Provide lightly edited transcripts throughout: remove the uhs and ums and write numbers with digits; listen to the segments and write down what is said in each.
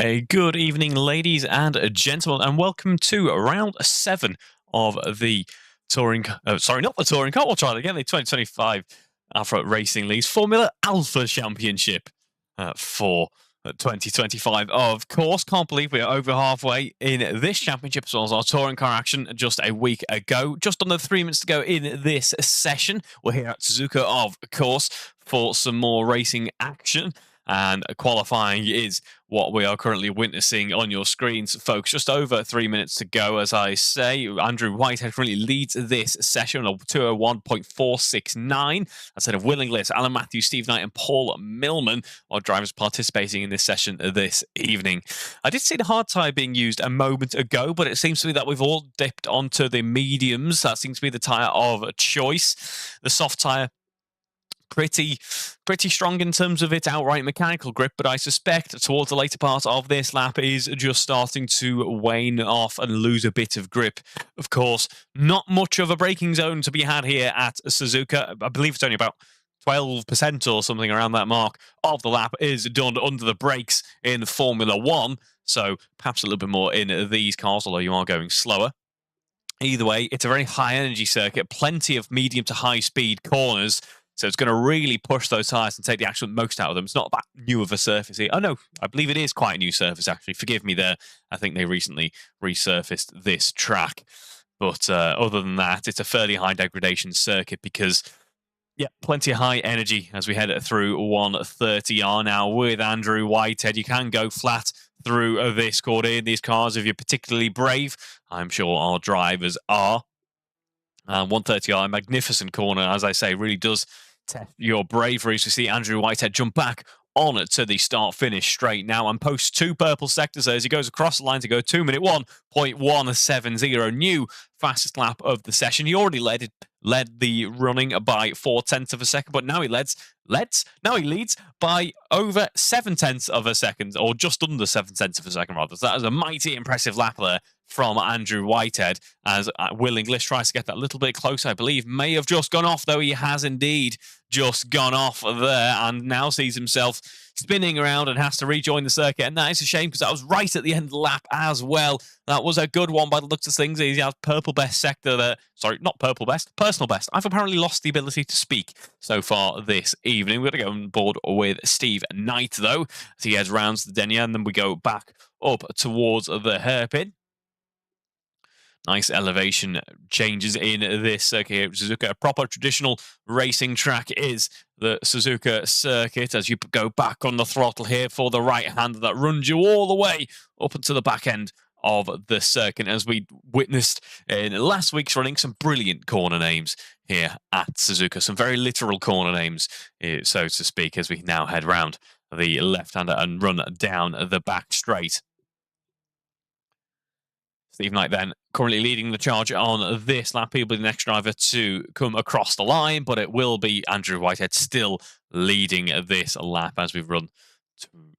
A good evening, ladies and gentlemen, and welcome to round 7 of the touring. Sorry, not the touring car. We'll try it again. The 2025 Alfa Racing League's Formula Alpha Championship for 2025. Of course, can't believe we are over halfway in this championship as well as our touring car action just a week ago. Just under 3 minutes to go in this session. We're here at Suzuka, of course, for some more racing action. And qualifying is what we are currently witnessing on your screens, folks. Just over 3 minutes to go, as I say. Andrew Whitehead currently leads this session on 201.469. Instead of Will Inglis, Alan Matthews, Steve Knight, and Paul Millman are drivers participating in this session this evening. I did see the hard tyre being used a moment ago, but it seems to be that we've all dipped onto the mediums. That seems to be the tyre of choice. The soft tyre, pretty strong in terms of its outright mechanical grip, but I suspect towards the later part of this lap is just starting to wane off and lose a bit of grip. Of course, not much of a braking zone to be had here at Suzuka. I believe it's only about 12% or something around that mark of the lap is done under the brakes in Formula 1, so perhaps a little bit more in these cars, although you are going slower. Either way, it's a very high energy circuit, plenty of medium to high speed corners. So it's going to really push those tyres and take the absolute most out of them. It's not that new of a surface here. Oh, no, I believe it is quite a new surface, actually. Forgive me there. I think they recently resurfaced this track. But other than that, it's a fairly high degradation circuit because, yeah, plenty of high energy as we head through 130R now with Andrew Whitehead. You can go flat through this corner in these cars if you're particularly brave. I'm sure our drivers are. 130R, magnificent corner, as I say, really does test your bravery. So we see Andrew Whitehead jump back on to the start-finish straight now and post 2 purple sectors as he goes across the line to go 2-minute 1.170. New fastest lap of the session. He already led the running by 0.4 of a second, but now he leads by over 0.7 of a second, or just under 0.7 of a second, rather. So that is a mighty impressive lap there from Andrew Whitehead as Will Inglis tries to get that a little bit closer. I believe may have just gone off, though. He has indeed just gone off there and now sees himself spinning around and has to rejoin the circuit. And that is a shame because that was right at the end of the lap as well. That was a good one by the looks of things. He has purple best sector there. Sorry, not purple best, personal best. I've apparently lost the ability to speak so far this evening. We're going to go on board with Steve Knight, though, as he heads round to the Denia, and then we go back up towards the hairpin. Nice elevation changes in this circuit. Suzuka, a proper traditional racing track is the Suzuka circuit as you go back on the throttle here for the right hand that runs you all the way up into the back end of the circuit. As we witnessed in last week's running, some brilliant corner names here at Suzuka, some very literal corner names, so to speak, as we now head round the left-hander and run down the back straight. Steve Knight then currently leading the charge on this lap. He'll be the next driver to come across the line, but it will be Andrew Whitehead still leading this lap as we run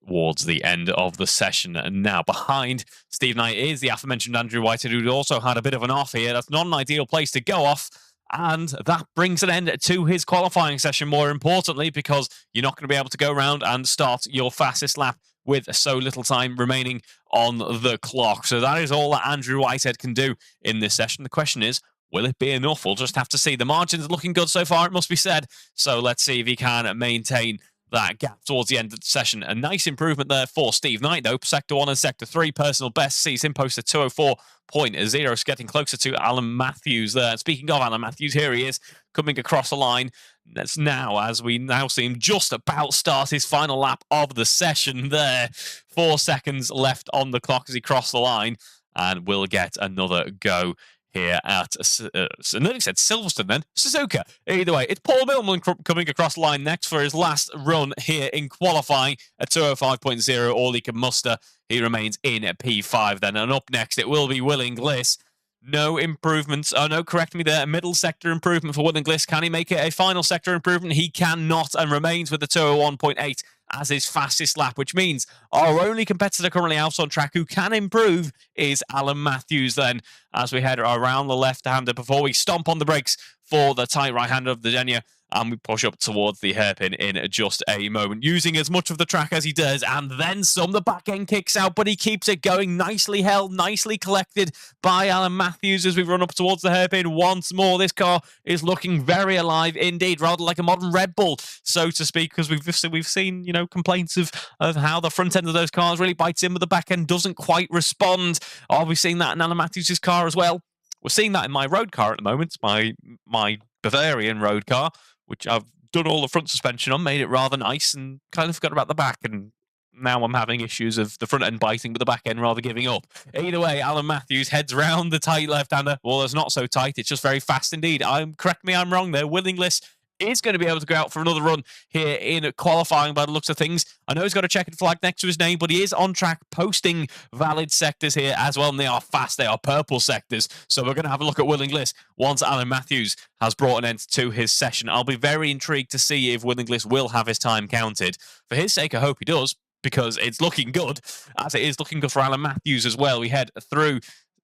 towards the end of the session. And now behind Steve Knight is the aforementioned Andrew Whitehead, who also had a bit of an off here. That's not an ideal place to go off. And that brings an end to his qualifying session, more importantly, because you're not going to be able to go around and start your fastest lap with so little time remaining on the clock. So that is all that Andrew Whitehead can do in this session. The question is, will it be enough? We'll just have to see. The margins are looking good so far, it must be said. So let's see if he can maintain that gap towards the end of the session. A nice improvement there for Steve Knight, though. Sector 1 and Sector 3 personal best sees him post a 204.0, getting closer to Alan Matthews there. And speaking of Alan Matthews, here he is coming across the line. That's now, as we now see him just about start his final lap of the session there. 4 seconds left on the clock as he crossed the line, and will get another go here at, I nearly said Silverstone then, Suzuka. Either way, it's Paul Millman coming across the line next for his last run here in qualifying at 205.0, all he can muster. He remains in at P5 then, and up next it will be Will Inglis. No improvements. Oh, no, correct me there. A middle sector improvement for Will Inglis. Can he make it a final sector improvement? He cannot and remains with the 201.8 as his fastest lap, which means our only competitor currently out on track who can improve is Alan Matthews then, as we head around the left-hander before we stomp on the brakes for the tight right-hander of the Denia and we push up towards the hairpin in just a moment, using as much of the track as he does, and then some. The back end kicks out, but he keeps it going. Nicely held, nicely collected by Alan Matthews as we run up towards the hairpin once more. This car is looking very alive indeed, rather like a modern Red Bull, so to speak, because we've seen complaints of how the front end of those cars really bites in, but the back end doesn't quite respond. Are we seeing that in Alan Matthews' car as well? We're seeing that in my road car at the moment, my Bavarian road car, which I've done all the front suspension on, made it rather nice, and kind of forgot about the back. And now I'm having issues of the front end biting, but the back end rather giving up. Either way, Alan Matthews heads round the tight left-hander. Well, it's not so tight. It's just very fast indeed. Correct me, I'm wrong there. Willingless is going to be able to go out for another run here in qualifying by the looks of things. I know he's got a checkered flag next to his name, but he is on track posting valid sectors here as well, and they are fast. They are purple sectors. So we're going to have a look at Willingless once Alan Matthews has brought an end to his session. I'll be very intrigued to see if Willingless will have his time counted. For his sake, I hope he does, because it's looking good, as it is looking good for Alan Matthews as well. We head through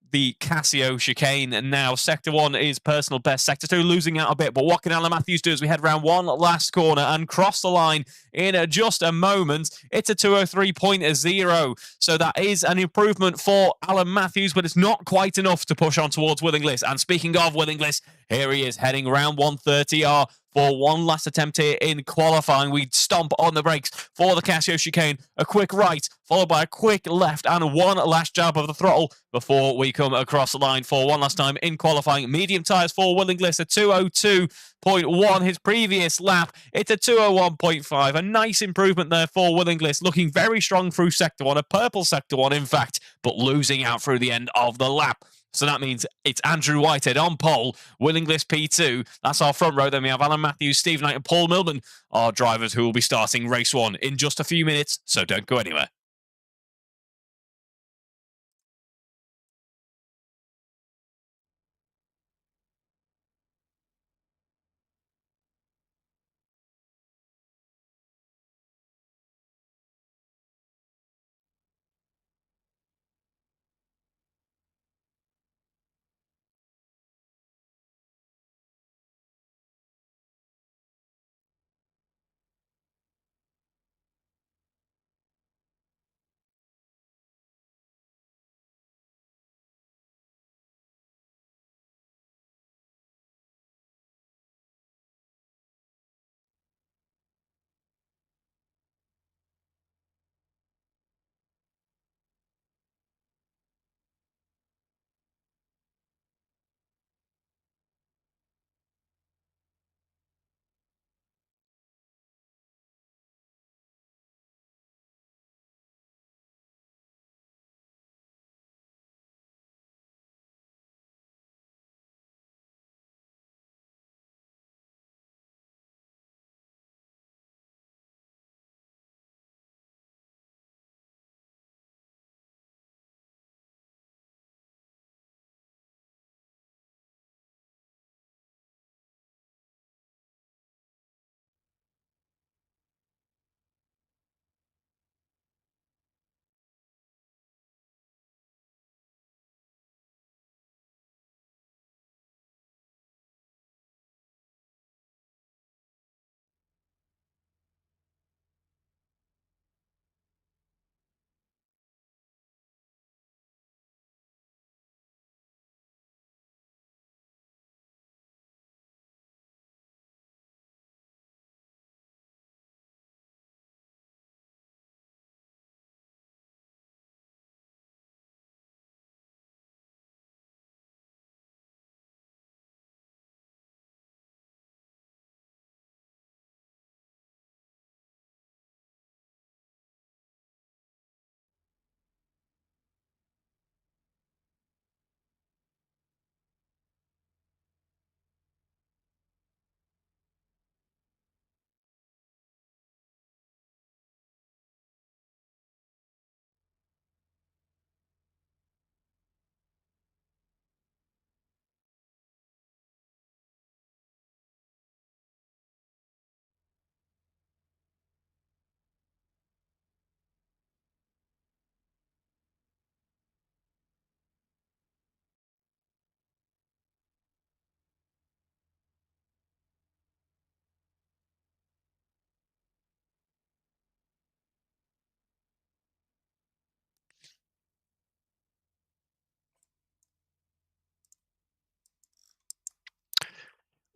the Casio chicane, and now Sector 1 is personal best. Sector 2 losing out a bit, but what can Alan Matthews do as we head round one last corner and cross the line in just a moment? It's a 2:03.0, so that is an improvement for Alan Matthews, but it's not quite enough to push on towards Willingless. And speaking of Willingless, here he is heading round 130R for one last attempt here in qualifying. We stomp on the brakes for the Casio chicane. A quick right, followed by a quick left, and one last jab of the throttle before we come across the line for one last time in qualifying. Medium tyres for Willingless, a 2:02.1. His previous lap, it's a 2:01.5. A nice improvement there for Willingless, looking very strong through Sector 1, a purple Sector 1, in fact, but losing out through the end of the lap. So that means it's Andrew Whitehead on pole, Willingless P2. That's our front row. Then we have Alan Matthews, Steve Knight, and Paul Millman, our drivers who will be starting race 1 in just a few minutes. So don't go anywhere.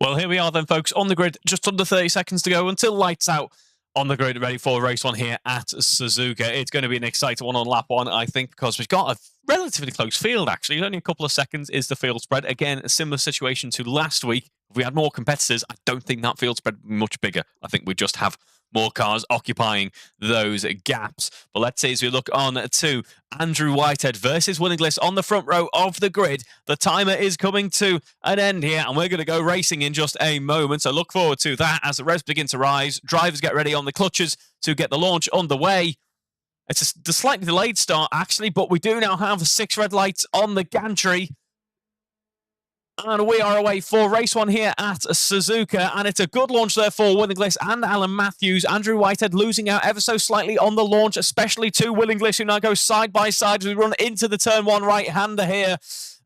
Well, here we are then, folks, on the grid. Just under 30 seconds to go until lights out on the grid, ready for race one here at Suzuka. It's going to be an exciting one on lap one, I think, because we've got a relatively close field, actually. Only a couple of seconds is the field spread. Again, a similar situation to last week. If we had more competitors, I don't think that field spread would be much bigger. I think we just have more cars occupying those gaps. But let's see as we look on to Andrew Whitehead versus Willingless on the front row of the grid. The timer is coming to an end here, and we're going to go racing in just a moment. So look forward to that as the revs begin to rise. Drivers get ready on the clutches to get the launch underway. It's a slightly delayed start, actually, but we do now have 6 red lights on the gantry. And we are away for race one here at Suzuka. And it's a good launch there for Willingless and Alan Matthews. Andrew Whitehead losing out ever so slightly on the launch, especially to Willingless, who now goes side by side as we run into the turn one right-hander here.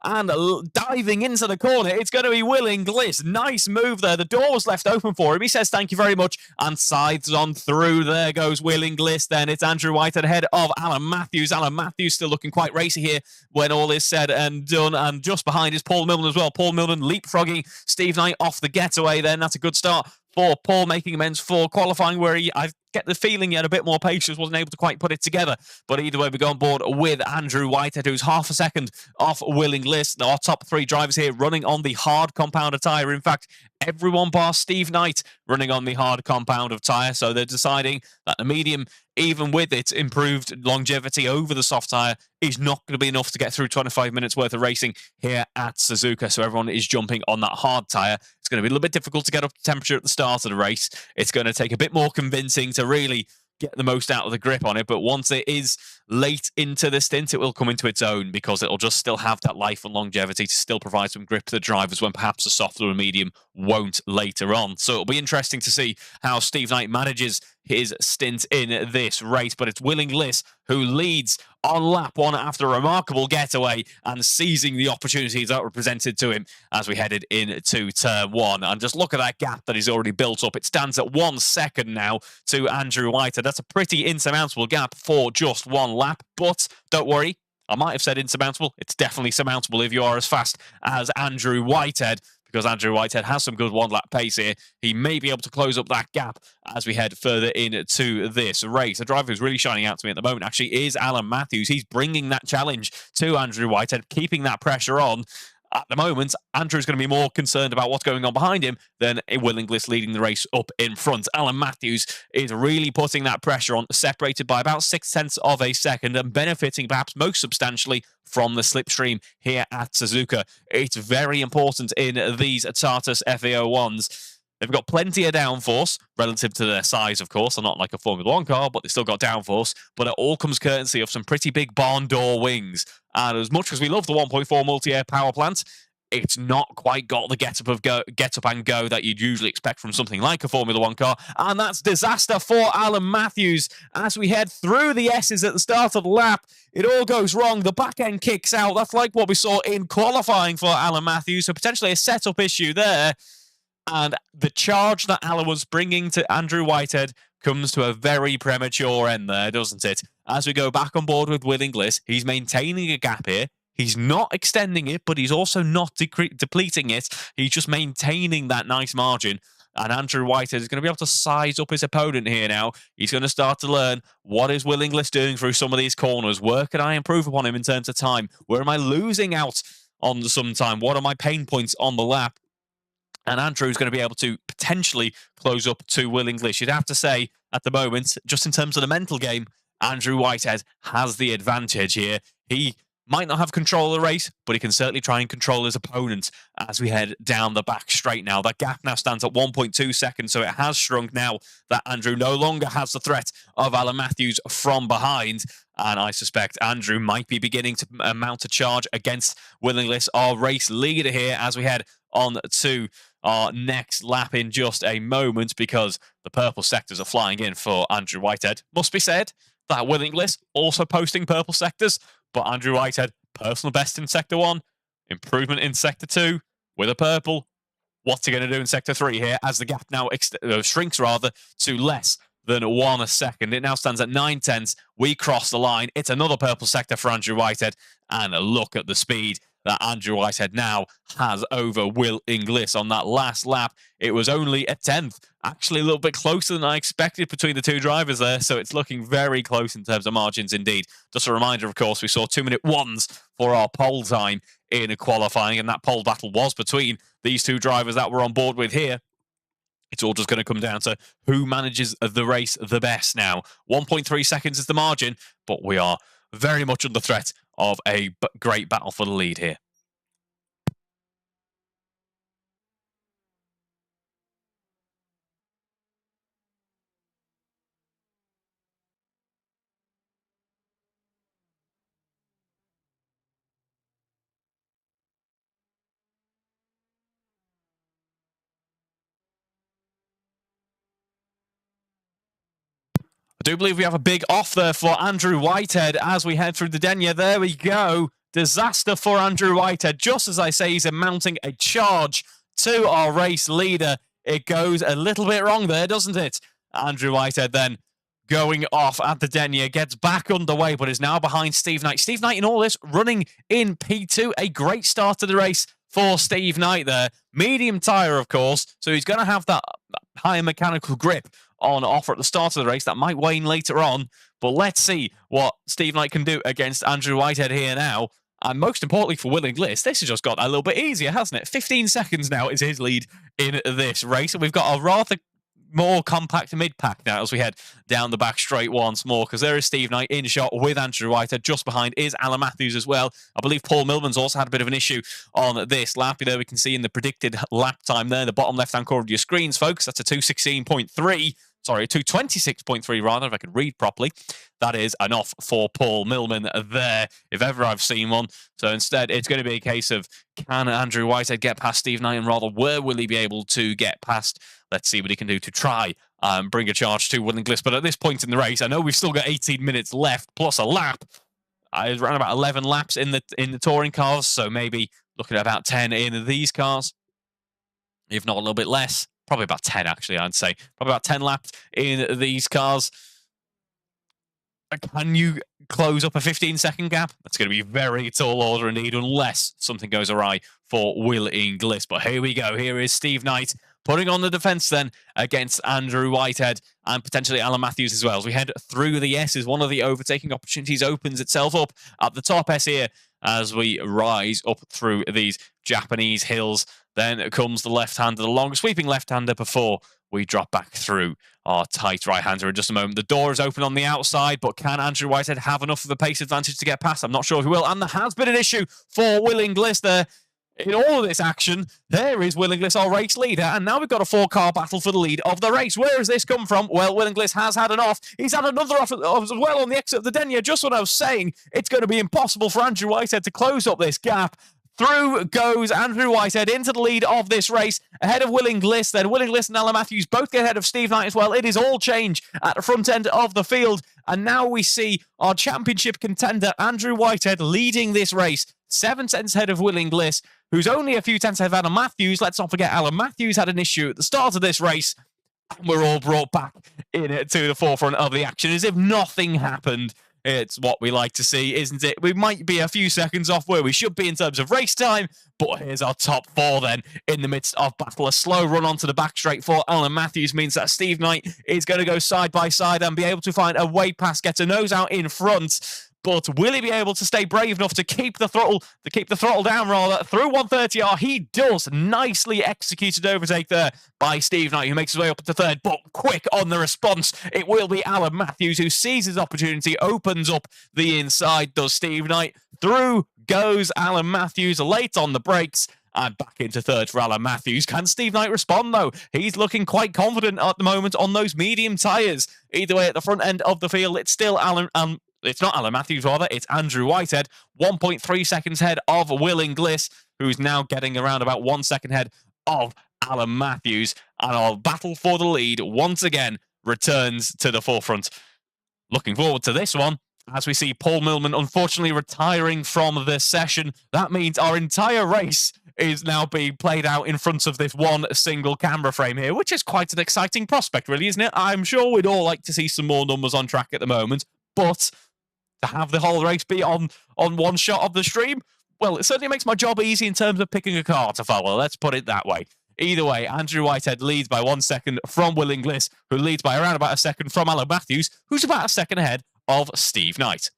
And diving into the corner, it's going to be Willingless. Nice move there. The door was left open for him. He says, thank you very much, and scythes on through. There goes Willingless. Then it's Andrew Whitehead ahead of Alan Matthews. Alan Matthews still looking quite racy here when all is said and done. And just behind is Paul Milman as well. Paul Milman leapfrogging Steve Knight off the getaway then. That's a good start for Paul, making amends for qualifying, where I get the feeling he had a bit more patience, wasn't able to quite put it together. But either way, we go on board with Andrew Whitehead, who's half a second off Willingless. Our top 3 drivers here running on the hard compounder tyre. In fact, everyone bar Steve Knight running on the hard compound of tyre. So they're deciding that the medium, even with its improved longevity over the soft tyre, is not going to be enough to get through 25 minutes worth of racing here at Suzuka. So everyone is jumping on that hard tyre. It's going to be a little bit difficult to get up to temperature at the start of the race. It's going to take a bit more convincing to really get the most out of the grip on it. But once it is late into the stint, it will come into its own, because it'll just still have that life and longevity to still provide some grip to the drivers when perhaps a softer or medium won't later on. So it'll be interesting to see how Steve Knight manages his stint in this race. But it's Willingless who leads on lap one after a remarkable getaway and seizing the opportunities that were presented to him as we headed into turn one. And just look at that gap that he's already built up. It stands at 1 second now to Andrew Whitehead. That's a pretty insurmountable gap for just one lap. But don't worry, I might have said insurmountable. It's definitely surmountable if you are as fast as Andrew Whitehead, because Andrew Whitehead has some good one-lap pace here. He may be able to close up that gap as we head further into this race. The driver who's really shining out to me at the moment actually is Alan Matthews. He's bringing that challenge to Andrew Whitehead, keeping that pressure on. At the moment, Andrew's going to be more concerned about what's going on behind him than Willingless leading the race up in front. Alan Matthews is really putting that pressure on, separated by about 0.6 of a second, and benefiting perhaps most substantially from the slipstream here at Suzuka. It's very important in these Tartus FAO1s. They've got plenty of downforce relative to their size, of course. They're not like a Formula 1 car, but they've still got downforce. But it all comes courtesy of some pretty big barn door wings. And as much as we love the 1.4 multi-air power plant, it's not quite got the get up and go that you'd usually expect from something like a Formula 1 car. And that's disaster for Alan Matthews as we head through the S's at the start of the lap. It all goes wrong. The back end kicks out. That's like what we saw in qualifying for Alan Matthews. So potentially a setup issue there. And the charge that Alan was bringing to Andrew Whitehead comes to a very premature end there, doesn't it? As we go back on board with Willingless, he's maintaining a gap here. He's not extending it, but he's also not depleting it. He's just maintaining that nice margin. And Andrew Whitehead is going to be able to size up his opponent here now. He's going to start to learn, what is Willingless doing through some of these corners? Where can I improve upon him in terms of time? Where am I losing out on some time? What are my pain points on the lap? And Andrew's going to be able to potentially close up to Willingless. You'd have to say, at the moment, just in terms of the mental game, Andrew Whitehead has the advantage here. He might not have control of the race, but he can certainly try and control his opponent as we head down the back straight now. That gap now stands at 1.2 seconds, so it has shrunk now that Andrew no longer has the threat of Alan Matthews from behind. And I suspect Andrew might be beginning to mount a charge against Willingless, our race leader here, as we head on to our next lap in just a moment, because the purple sectors are flying in for Andrew Whitehead. Must be said that Willingless also posting purple sectors, but Andrew Whitehead, personal best in Sector 1, improvement in Sector 2 with a purple. What's he going to do in Sector 3 here as the gap now shrinks rather to less than 1 second? It now stands at 9/10. We cross the line. It's another purple sector for Andrew Whitehead. And a look at the speed that Andrew Whitehead now has over Will Inglis on that last lap. It was only a 10th, actually a little bit closer than I expected between the two drivers there, so it's looking very close in terms of margins indeed. Just a reminder, of course, we saw 2-minute ones for our pole time in qualifying, and that pole battle was between these two drivers that we're on board with here. It's all just going to come down to who manages the race the best now. 1.3 seconds is the margin, but we are very much under threat of a great battle for the lead here. I do believe we have a big off there for Andrew Whitehead as we head through the Denia. There we go. Disaster for Andrew Whitehead. Just as I say, he's mounting a charge to our race leader. It goes a little bit wrong there, doesn't it? Andrew Whitehead then going off at the Denia, gets back underway, but is now behind Steve Knight. Steve Knight in all this running in P2. A great start to the race for Steve Knight there. Medium tyre, of course, so he's going to have that higher mechanical grip on offer at the start of the race. That might wane later on, but let's see what Steve Knight can do against Andrew Whitehead here now. And most importantly for Will Inglis, this has just got a little bit easier, hasn't it? 15 seconds now is his lead in this race, and we've got a rather more compact mid-pack now as we head down the back straight once more, because there is Steve Knight in shot with Andrew Whitehead. Just behind is Alan Matthews as well. I believe Paul Millman's also had a bit of an issue on this lap. There we can see in the predicted lap time there in the bottom left-hand corner of your screens, folks. That's a 2:16.3. Sorry, 2:26.3 rather, if I could read properly. That is an off for Paul Millman there, if ever I've seen one. So instead, it's going to be a case of, can Andrew Whitehead get past Steve Knight, and rather, where will he be able to get past? Let's see what he can do to try and bring a charge to Will Inglis. But at this point in the race, I know we've still got 18 minutes left, plus a lap. I ran about 11 laps in the touring cars, so maybe looking at about 10 in these cars, if not a little bit less. Probably about 10, actually, I'd say. Probably about 10 laps in these cars. Can you close up a 15-second gap? That's going to be very tall order indeed, unless something goes awry for Will Inglis. But here we go. Here is Steve Knight putting on the defence then against Andrew Whitehead and potentially Alan Matthews as well. As we head through the S's, one of the overtaking opportunities opens itself up at the top S here as we rise up through these Japanese hills. Then comes the left-hander, the long sweeping left-hander before we drop back through our tight right-hander in just a moment. The door is open on the outside, but can Andrew Whitehead have enough of a pace advantage to get past? I'm not sure if he will, and there has been an issue for Will Inglis there. In all of this action, there is Will Inglis, our race leader, and now we've got a 4-car battle for the lead of the race. Where has this come from? Well, Will Inglis has had an off. He's had another off as well on the exit of the Denia. Just what I was saying, it's going to be impossible for Andrew Whitehead to close up this gap. Through goes Andrew Whitehead into the lead of this race, ahead of Will Inglis. Then Will Inglis and Alan Matthews both get ahead of Steve Knight as well. It is all change at the front end of the field. And now we see our championship contender, Andrew Whitehead, leading this race. 7 tenths ahead of Will Inglis, who's only a few tenths ahead of Alan Matthews. Let's not forget Alan Matthews had an issue at the start of this race. And we're all brought back in it to the forefront of the action as if nothing happened. It's what we like to see, isn't it? We might be a few seconds off where we should be in terms of race time, but here's our top 4 then in the midst of battle. A slow run onto the back straight for Alan Matthews means that Steve Knight is going to go side by side and be able to find a way past, get a nose out in front. But will he be able to stay brave enough to keep the throttle down rather through 130R? He does. Nicely executed overtake there by Steve Knight, who makes his way up to third, but quick on the response. It will be Alan Matthews who sees his opportunity, opens up the inside, does Steve Knight. Through goes Alan Matthews, late on the brakes, and back into third for Alan Matthews. Can Steve Knight respond, though? He's looking quite confident at the moment on those medium tyres. Either way, at the front end of the field, it's still it's not Alan Matthews, rather. It's Andrew Whitehead, 1.3 seconds ahead of Will Inglis, who's now getting around about 1 second ahead of Alan Matthews. And our battle for the lead, once again, returns to the forefront. Looking forward to this one, as we see Paul Millman unfortunately retiring from this session. That means our entire race is now being played out in front of this one single camera frame here, which is quite an exciting prospect, really, isn't it? I'm sure we'd all like to see some more numbers on track at the moment, but to have the whole race be on one shot of the stream, well, it certainly makes my job easy in terms of picking a car to follow. Let's put it that way. Either way, Andrew Whitehead leads by 1 second from Will Inglis, who leads by around about a second from Alan Matthews, who's about a second ahead of Steve Knight.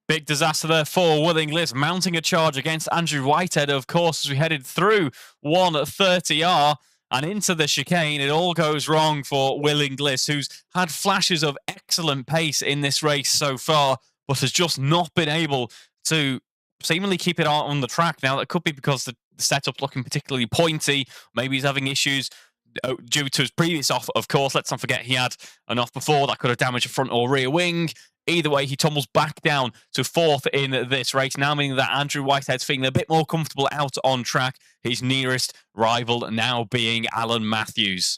Big disaster there for Will Inglis, mounting a charge against Andrew Whitehead, of course, as we headed through 130R and into the chicane. It all goes wrong for Will Inglis, who's had flashes of excellent pace in this race so far, but has just not been able to seemingly keep it on the track. Now, that could be because the setup's looking particularly pointy. Maybe he's having issues due to his previous off, of course. Let's not forget he had an off before that could have damaged a front or rear wing. Either way, he tumbles back down to fourth in this race, now meaning that Andrew Whitehead's feeling a bit more comfortable out on track. His nearest rival now being Alan Matthews.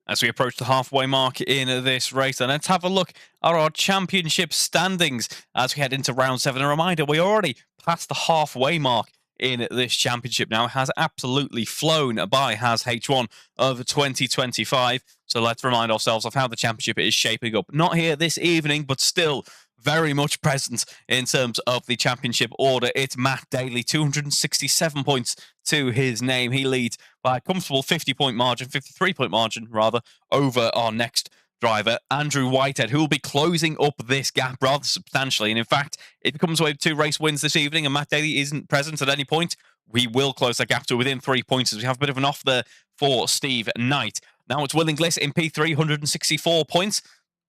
As we approach the halfway mark in this race, and let's have a look at our championship standings as we head into round 7. A reminder, we're already past the halfway mark in this championship now. It has absolutely flown by, has H1 of 2025. So let's remind ourselves of how the championship is shaping up. Not here this evening, but still very much present in terms of the championship order. It's Matt Daly, 267 points to his name. He leads by a comfortable 50-point margin, 53-point margin, rather, over our next driver, Andrew Whitehead, who will be closing up this gap rather substantially. And in fact, if it comes away with 2 race wins this evening and Matt Daly isn't present at any point, we will close that gap to within 3 points, as we have a bit of an off there for Steve Knight. Now it's Will Inglis in P3, 164 points.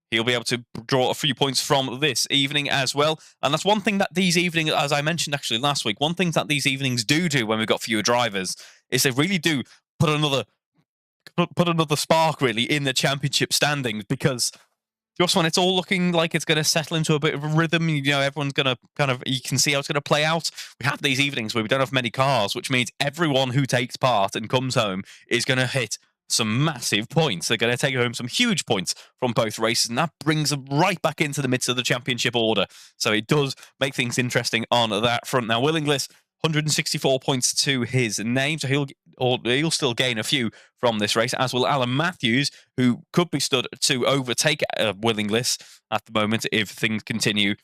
He'll be able to draw a few points from this evening as well. And that's one thing that these evenings, as I mentioned actually last week, one thing that these evenings do when we've got fewer drivers is they really do put another spark really in the championship standings, because just when it's all looking like it's going to settle into a bit of a rhythm, everyone's going to you can see how it's going to play out. We have these evenings where we don't have many cars, which means everyone who takes part and comes home is going to hit some massive points. They're going to take home some huge points from both races, and that brings them right back into the midst of the championship order. So it does make things interesting on that front. Now, Will Inglis, 164 points to his name, so he'll still gain a few from this race, as will Alan Matthews, who could be stood to overtake Will Inglis at the moment if things continue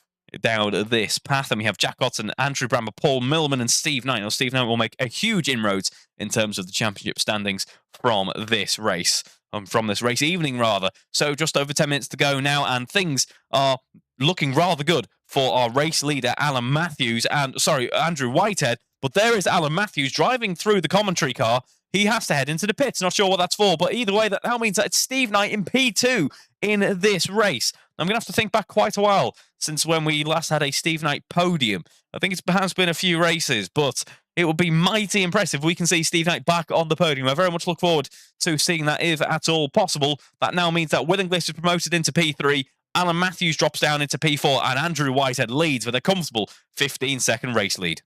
down this path. And we have Jack Otton, Andrew Bramber, Paul Millman, and Steve Knight. Now, Steve Knight will make a huge inroads in terms of the championship standings from this race. From this race evening, rather. So just over 10 minutes to go now, and things are looking rather good for our race leader, Alan Matthews, and Andrew Whitehead. But there is Alan Matthews driving through the commentary car. He has to head into the pits. Not sure what that's for, but either way, that now means that it's Steve Knight in P2 in this race. I'm going to have to think back quite a while since when we last had a Steve Knight podium. I think it's perhaps been a few races, but it would be mighty impressive if we can see Steve Knight back on the podium. I very much look forward to seeing that if at all possible. That now means that Will Inglis is promoted into P3, Alan Matthews drops down into P4, and Andrew Whitehead leads with a comfortable 15-second race lead.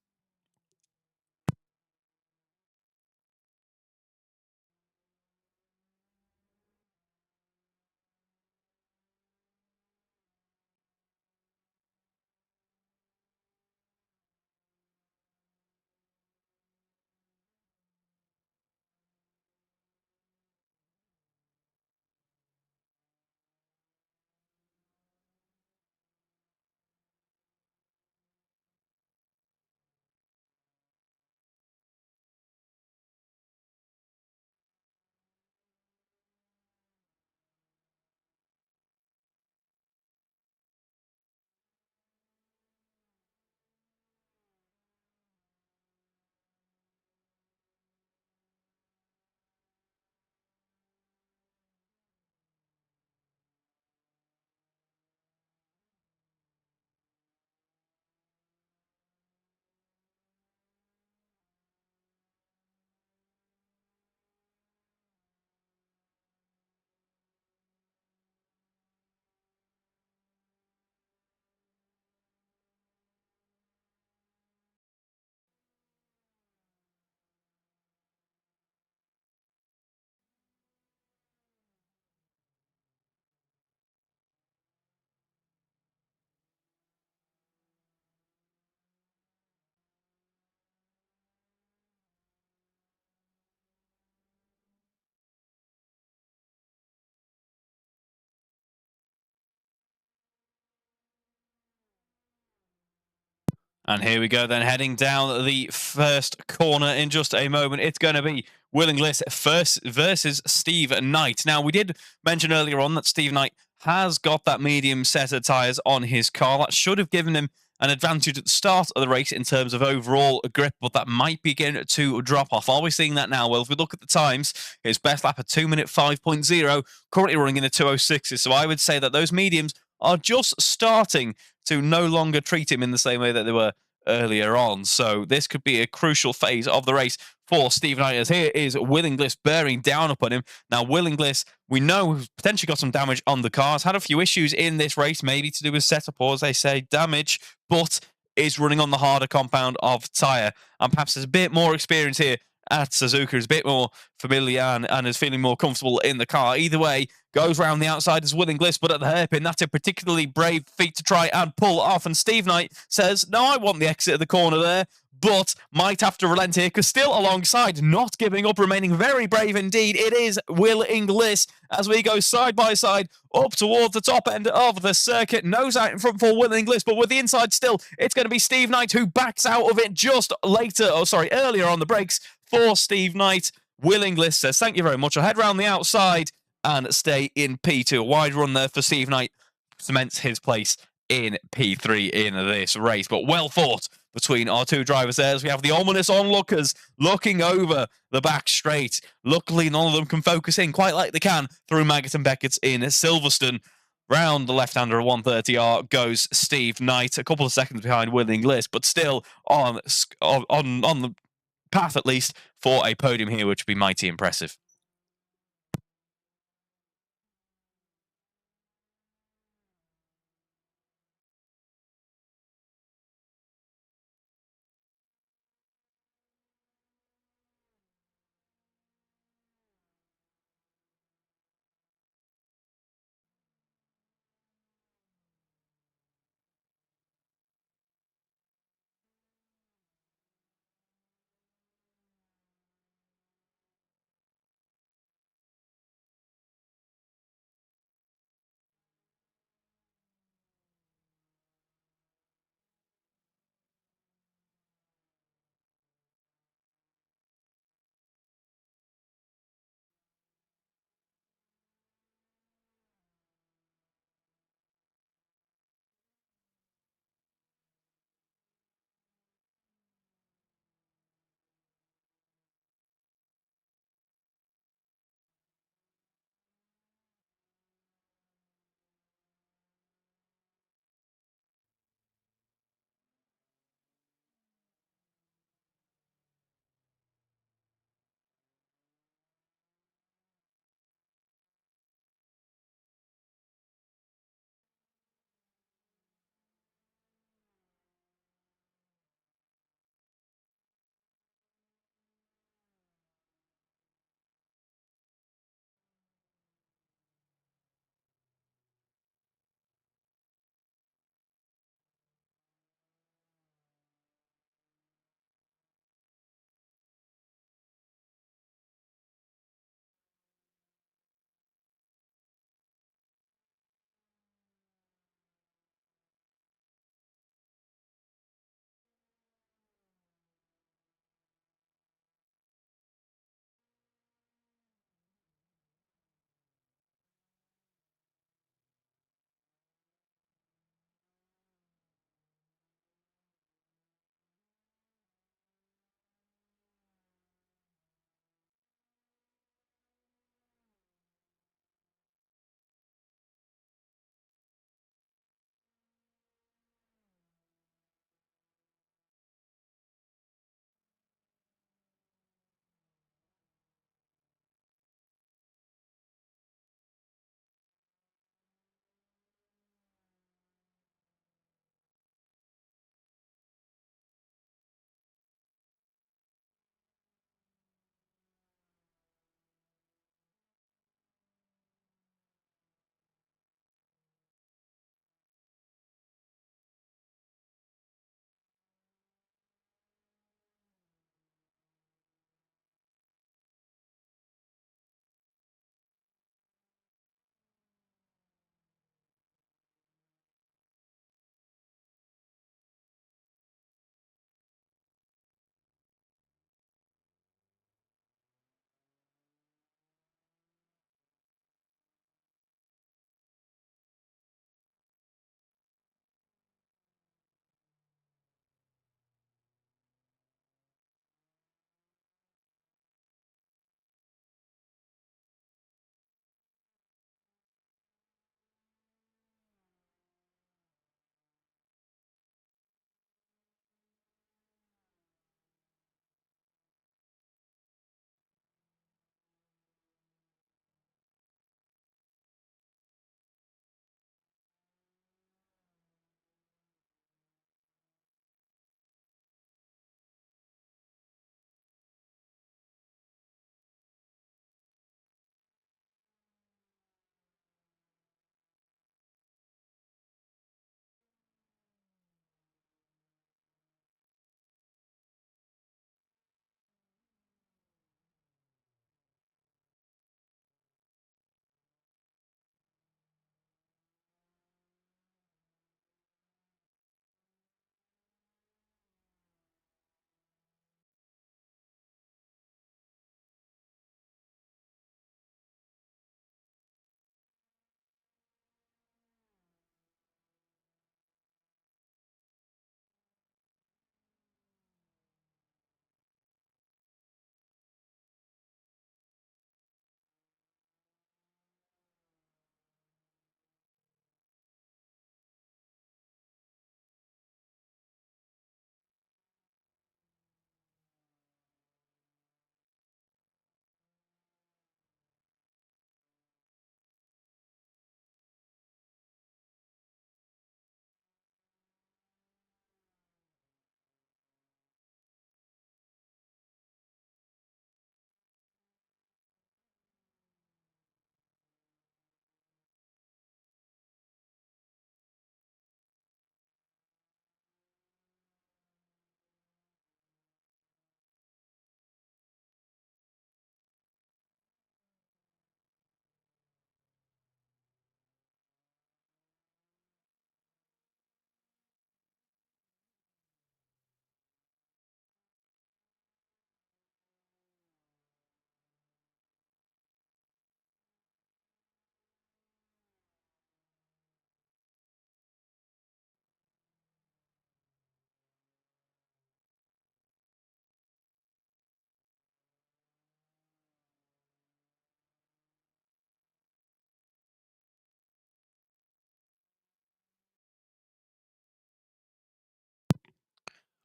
And here we go then, heading down the first corner in just a moment. It's going to be Will Inglis first versus Steve Knight. Now, we did mention earlier on that Steve Knight has got that medium set of tyres on his car. That should have given him an advantage at the start of the race in terms of overall grip, but that might begin to drop off. Are we seeing that now? Well, if we look at the times, his best lap at 2 minute 5.0, currently running in the 206s. So I would say that those mediums are just starting to no longer treat him in the same way that they were earlier on. So this could be a crucial phase of the race for Steve Knight, as here is Will Inglis bearing down upon him. Now, Will Inglis, we know, has potentially got some damage on the cars, had a few issues in this race, maybe to do with setup or, as they say, damage, but is running on the harder compound of tyre, and perhaps there's a bit more experience here at Suzuka, is a bit more familiar and is feeling more comfortable in the car. Either way, goes round the outside as Will Inglis, but at the hairpin, that's a particularly brave feat to try and pull off. And Steve Knight says, no, I want the exit of the corner there, but might have to relent here, because still alongside, not giving up, remaining very brave indeed, it is Will Inglis as we go side by side up towards the top end of the circuit. Nose out in front for Will Inglis, but with the inside still, it's going to be Steve Knight who backs out of it just earlier on the brakes for Steve Knight. Will Inglis says, thank you very much. I'll head round the outside and stay in P2. A wide run there for Steve Knight cements his place in P3 in this race. But well fought between our two drivers there, as we have the ominous onlookers looking over the back straight. Luckily, none of them can focus in quite like they can through Maggott and Beckett's in Silverstone. Round the left-hander of 130R goes Steve Knight, a couple of seconds behind Will Inglis, but still on the path, at least, for a podium here, which would be mighty impressive.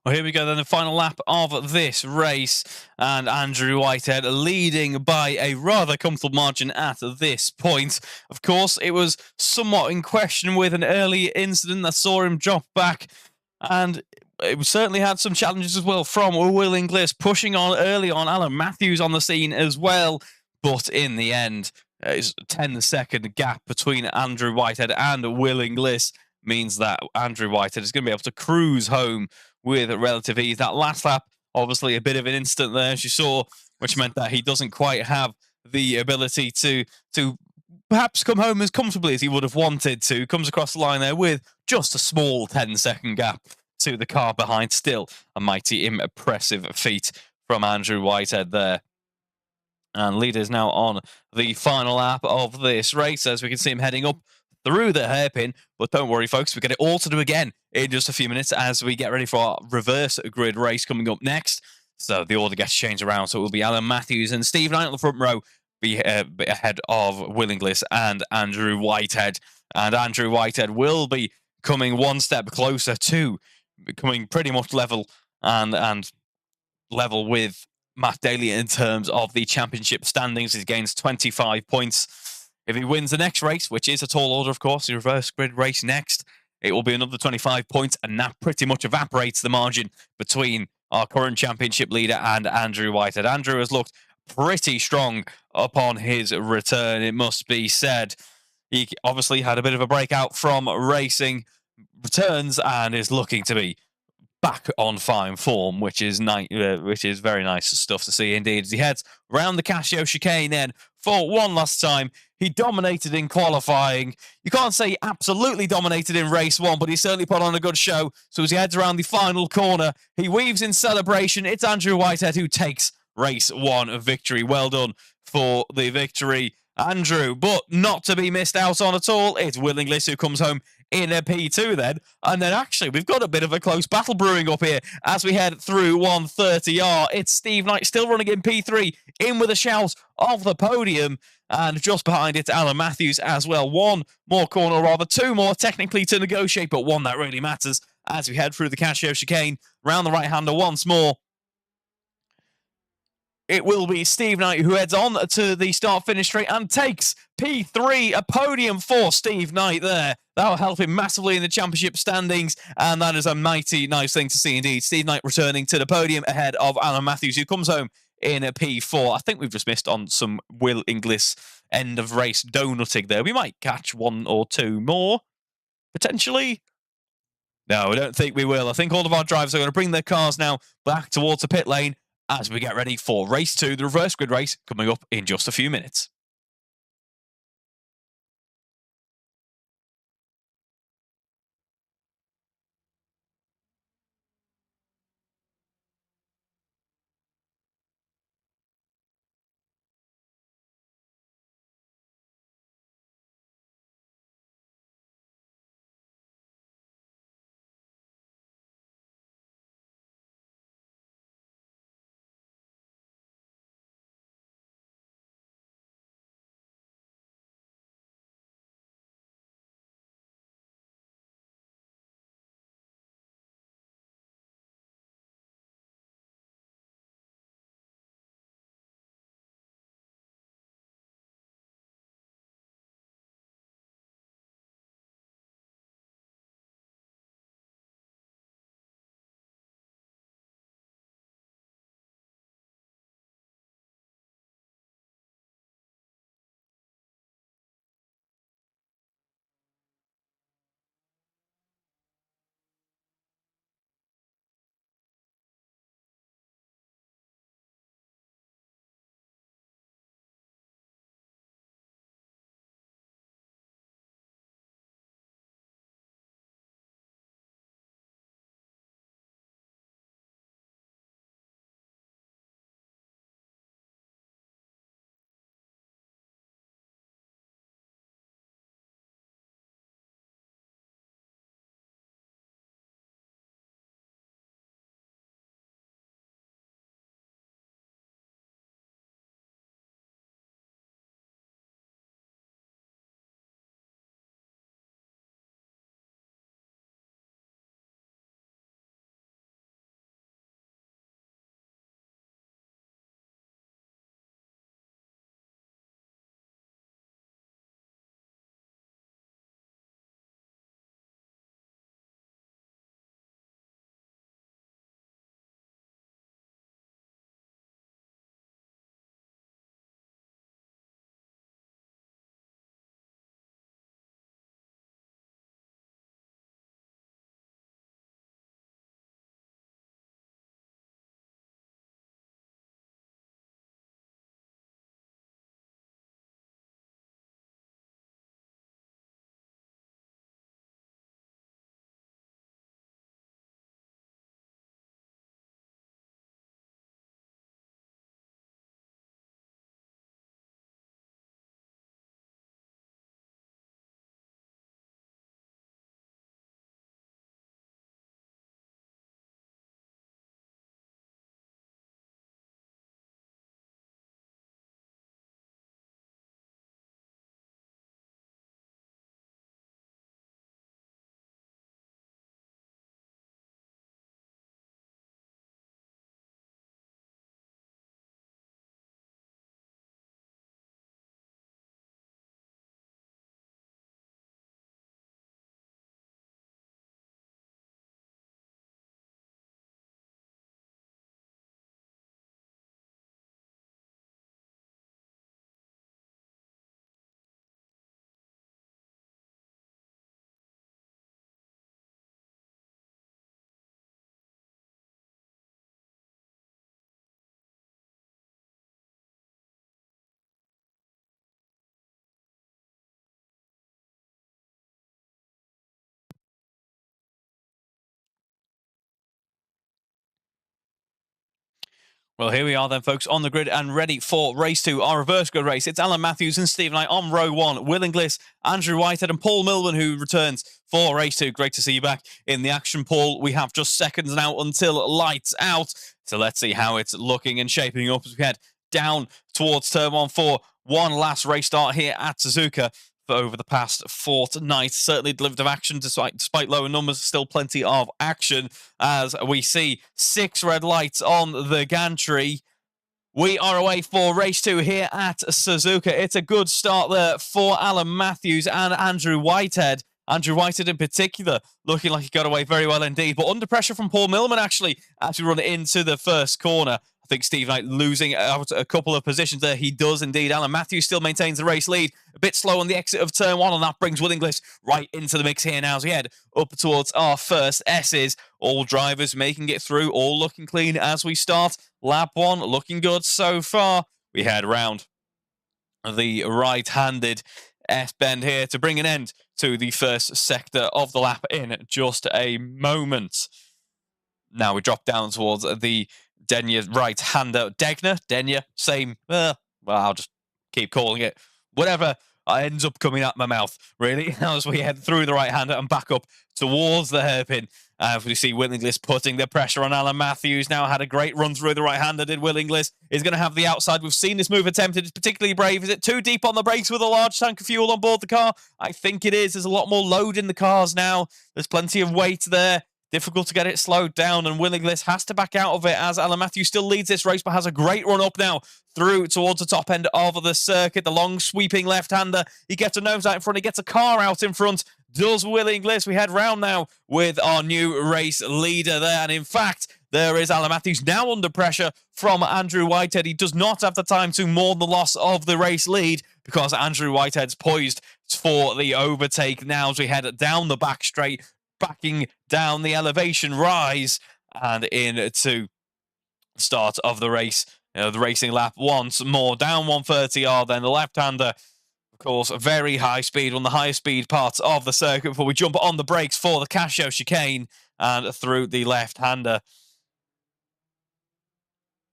Well, here we go then, the final lap of this race, and Andrew Whitehead leading by a rather comfortable margin at this point. Of course, it was somewhat in question with an early incident that saw him drop back, and it certainly had some challenges as well from Will Inglis pushing on early on. Alan Matthews on the scene as well, but in the end, it's a 10-second gap between Andrew Whitehead and Will Inglis means that Andrew Whitehead is going to be able to cruise home with relative ease. That last lap, obviously, a bit of an instant there, as you saw, which meant that he doesn't quite have the ability to perhaps come home as comfortably as he would have wanted to. Comes across the line there with just a small 10-second gap to the car behind. Still a mighty impressive feat from Andrew Whitehead there. And leaders now on the final lap of this race, as we can see him heading up through the hairpin. But don't worry, folks, we get it all to do again in just a few minutes as we get ready for our reverse grid race coming up next. So the order gets changed around. So it will be Alan Matthews and Steve Knight on the front row, be ahead of Will Inglis and Andrew Whitehead. And Andrew Whitehead will be coming one step closer to becoming pretty much level and level with Matt Daly in terms of the championship standings. He gains 25 points. If he wins the next race, which is a tall order, of course, the reverse grid race next, it will be another 25 points, and that pretty much evaporates the margin between our current championship leader and Andrew Whitehead. Andrew has looked pretty strong upon his return, it must be said. He obviously had a bit of a breakout from racing, returns, and is looking to be back on fine form, which is very nice stuff to see indeed. As he heads round the Casio chicane then for one last time. He dominated in qualifying. You can't say he absolutely dominated in race one, but he certainly put on a good show. So as he heads around the final corner, he weaves in celebration. It's Andrew Whitehead who takes race one victory. Well done for the victory, Andrew. But not to be missed out on at all, it's Will Inglis who comes home in a P2 then. And then actually, we've got a bit of a close battle brewing up here as we head through 130R. It's Steve Knight still running in P3, in with a shout of the podium. And just behind it, Alan Matthews as well. One more corner, or rather two more technically to negotiate, but one that really matters as we head through the Casio chicane, round the right-hander once more. It will be Steve Knight who heads on to the start-finish straight and takes P3, a podium for Steve Knight there. That will help him massively in the championship standings, and that is a mighty nice thing to see indeed. Steve Knight returning to the podium ahead of Alan Matthews, who comes home in a P4. I think we've just missed on some Will Inglis end-of-race donutting there. We might catch one or two more, potentially. No, I don't think we will. I think all of our drivers are going to bring their cars now back towards the pit lane as we get ready for race two, the reverse grid race, coming up in just a few minutes. Well, here we are then, folks, on the grid and ready for race 2, our reverse grid race. It's Alan Matthews and Steve Knight on row 1. Will Inglis, Andrew Whitehead and Paul Millman who returns for race 2. Great to see you back in the action, Paul. We have just seconds now until lights out. So let's see how it's looking and shaping up as we head down towards turn 1 for one last race start here at Suzuka. For over the past fortnight, certainly delivered of action despite lower numbers. Still plenty of action as we see 6 red lights on the gantry. We are away for race 2 here at Suzuka. It's a good start there for Alan Matthews and Andrew Whitehead. Andrew Whitehead in particular looking like he got away very well indeed, but under pressure from Paul Millman actually as we run into the first corner. I think Steve Knight losing out a couple of positions there. He does indeed. Alan Matthews still maintains the race lead. A bit slow on the exit of turn 1, and that brings Will Inglis right into the mix here now as we head up towards our first S's. All drivers making it through, all looking clean as we start. Lap 1 looking good so far. We head round the right-handed S-bend here to bring an end to the first sector of the lap in just a moment. Now we drop down towards the Denya right-hander. Denya, same. Well, I'll just keep calling it whatever ends up coming out my mouth, really, as we head through the right-hander and back up towards the hairpin. We see Will Inglis putting the pressure on Alan Matthews. Now had a great run through the right-hander, did Will Inglis. Is going to have the outside. We've seen this move attempted. It's particularly brave. Is it too deep on the brakes with a large tank of fuel on board the car? I think it is. There's a lot more load in the cars now. There's plenty of weight there. Difficult to get it slowed down, and Will Inglis has to back out of it as Alan Matthews still leads this race, but has a great run up now through towards the top end of the circuit. The long sweeping left-hander. He gets a nose out in front. He gets a car out in front. Does Will Inglis. We head round now with our new race leader there, and in fact, there is Alan Matthews now under pressure from Andrew Whitehead. He does not have the time to mourn the loss of the race lead because Andrew Whitehead's poised for the overtake now as we head down the back straight, backing down the elevation rise and into the start of the race. The racing lap once more. Down 130R, then the left-hander, of course, very high speed, one of the highest speed parts of the circuit before we jump on the brakes for the Casio chicane and through the left-hander.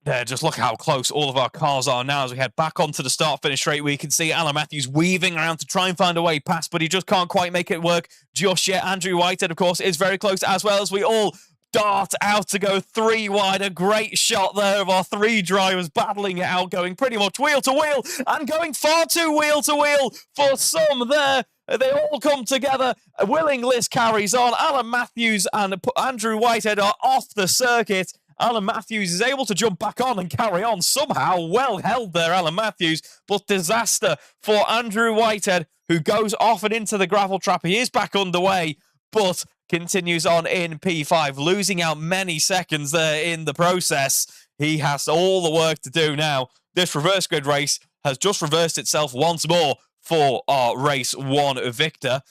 There, just look how close all of our cars are now as we head back onto the start-finish straight. We can see Alan Matthews weaving around to try and find a way past, but he just can't quite make it work just yet. Andrew Whitehead, of course, is very close as well as we all dart out to go 3 wide. A great shot there of our 3 drivers battling it out, going pretty much wheel to wheel and going far too wheel to wheel for some there. They all come together. Will Inglis carries on. Alan Matthews and Andrew Whitehead are off the circuit. Alan Matthews is able to jump back on and carry on somehow. Well held there, Alan Matthews, but disaster for Andrew Whitehead, who goes off and into the gravel trap. He is back underway, but continues on in P5, losing out many seconds there in the process. He has all the work to do now. This reverse grid race has just reversed itself once more for our race 1 victor.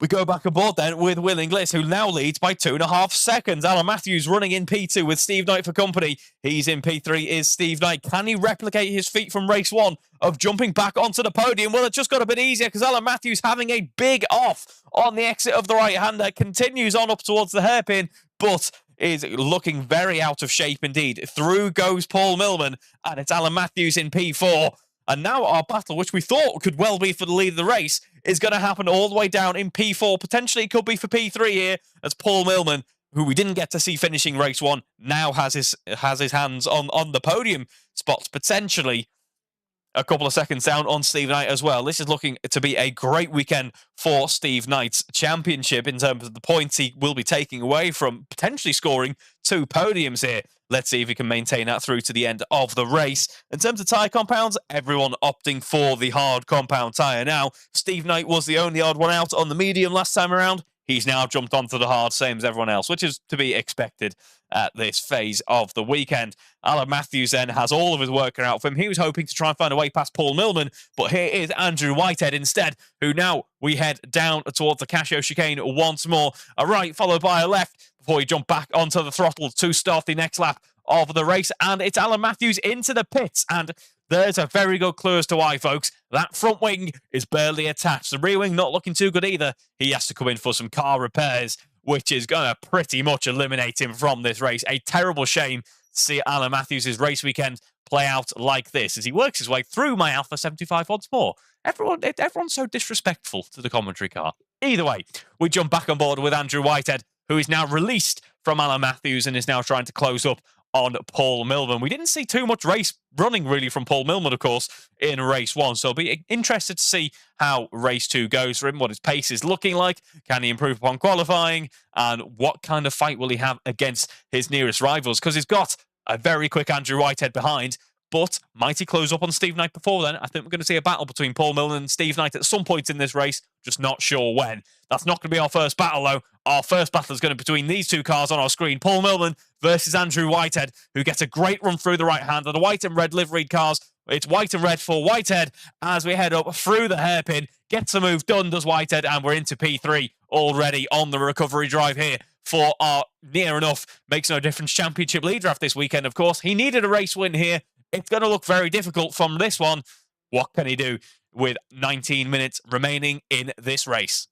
We go back aboard then with Will Inglis, who now leads by 2.5 seconds. Alan Matthews running in P2 with Steve Knight for company. He's in P3 is Steve Knight. Can he replicate his feat from race 1 of jumping back onto the podium? Well, it just got a bit easier because Alan Matthews having a big off on the exit of the right-hander. Continues on up towards the hairpin, but is looking very out of shape indeed. Through goes Paul Millman, and it's Alan Matthews in P4. And now our battle, which we thought could well be for the lead of the race, is going to happen all the way down in P4. Potentially it could be for P3 here, as Paul Millman, who we didn't get to see finishing race 1, now has his hands on the podium spots, potentially a couple of seconds down on Steve Knight as well. This is looking to be a great weekend for Steve Knight's championship in terms of the points he will be taking away from potentially scoring 2 podiums here. Let's see if he can maintain that through to the end of the race. In terms of tyre compounds, everyone opting for the hard compound tyre now. Steve Knight was the only odd one out on the medium last time around. He's now jumped onto the hard, same as everyone else, which is to be expected at this phase of the weekend. Alan Matthews then has all of his work cut out for him. He was hoping to try and find a way past Paul Millman, but here is Andrew Whitehead instead, who now we head down towards the Casio chicane once more. A right followed by a left before we jump back onto the throttle to start the next lap of the race. And it's Alan Matthews into the pits, and there's a very good clue as to why, folks. That front wing is barely attached. The rear wing not looking too good either. He has to come in for some car repairs, which is going to pretty much eliminate him from this race. A terrible shame see Alan Matthews' race weekend play out like this as he works his way through my Alfa 75 once more. Everyone's so disrespectful to the commentary car. Either way, we jump back on board with Andrew Whitehead, who is now released from Alan Matthews and is now trying to close up on Paul Millman. We didn't see too much race running really from Paul Millman, of course, in race 1. So I'll be interested to see how race 2 goes for him, what his pace is looking like, can he improve upon qualifying, and what kind of fight will he have against his nearest rivals, because he's got a very quick Andrew Whitehead behind. But might he close up on Steve Knight before then? I think we're going to see a battle between Paul Millman and Steve Knight at some point in this race, just not sure when. That's not going to be our first battle, though. Our first battle is going to be between these two cars on our screen, Paul Millman versus Andrew Whitehead, who gets a great run through the right hand of the white and red liveried cars. It's white and red for Whitehead as we head up through the hairpin. Gets a move done, does Whitehead, and we're into P3 already on the recovery drive here for our near enough makes no difference championship lead draft this weekend, of course. He needed a race win here. It's going to look very difficult from this one. What can he do with 19 minutes remaining in this race?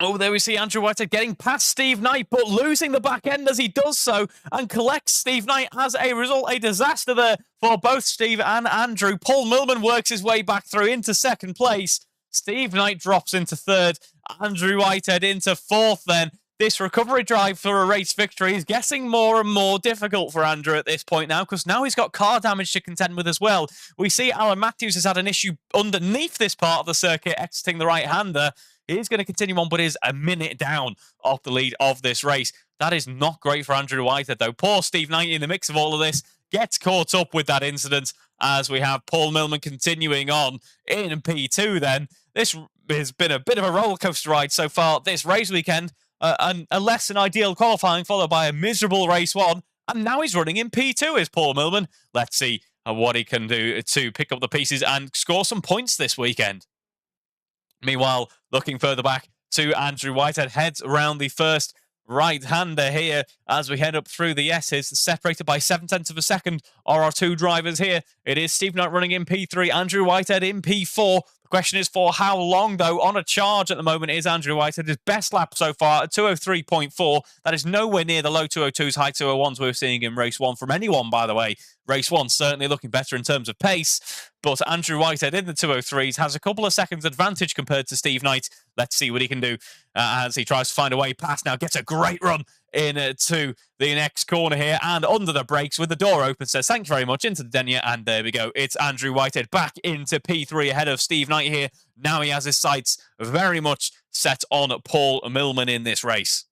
Oh, there we see Andrew Whitehead getting past Steve Knight, but losing the back end as he does so and collects Steve Knight. As a result, a disaster there for both Steve and Andrew. Paul Millman works his way back through into second place. Steve Knight drops into third. Andrew Whitehead into fourth then. This recovery drive for a race victory is getting more and more difficult for Andrew at this point now, because now he's got car damage to contend with as well. We see Alan Matthews has had an issue underneath this part of the circuit, exiting the right-hander. He's going to continue on, but is a minute down off the lead of this race. That is not great for Andrew Whitehead, though. Poor Steve Knight in the mix of all of this gets caught up with that incident as we have Paul Millman continuing on in P2 then. This has been a bit of a roller coaster ride so far this race weekend. A less than ideal qualifying followed by a miserable race 1. And now he's running in P2 is Paul Millman. Let's see what he can do to pick up the pieces and score some points this weekend. Meanwhile, looking further back to Andrew Whitehead, heads around the first right-hander here as we head up through the S's, separated by 7/10 of a second are our two drivers here. It is Steve Knight running in P3, Andrew Whitehead in P4. The question is for how long, though. On a charge at the moment is Andrew Whitehead. His best lap so far at 2:03.4. That is nowhere near the low 2:02s, high 2:01s we were seeing in race 1 from anyone, by the way. Race 1 certainly looking better in terms of pace, but Andrew Whitehead in the 2:03s has a couple of seconds advantage compared to Steve Knight. Let's see what he can do as he tries to find a way past now. Gets a great run into the next corner here and under the brakes with the door open. Says, thank you very much, into the denier. And there we go. It's Andrew Whitehead back into P3 ahead of Steve Knight here. Now he has his sights very much set on Paul Millman in this race.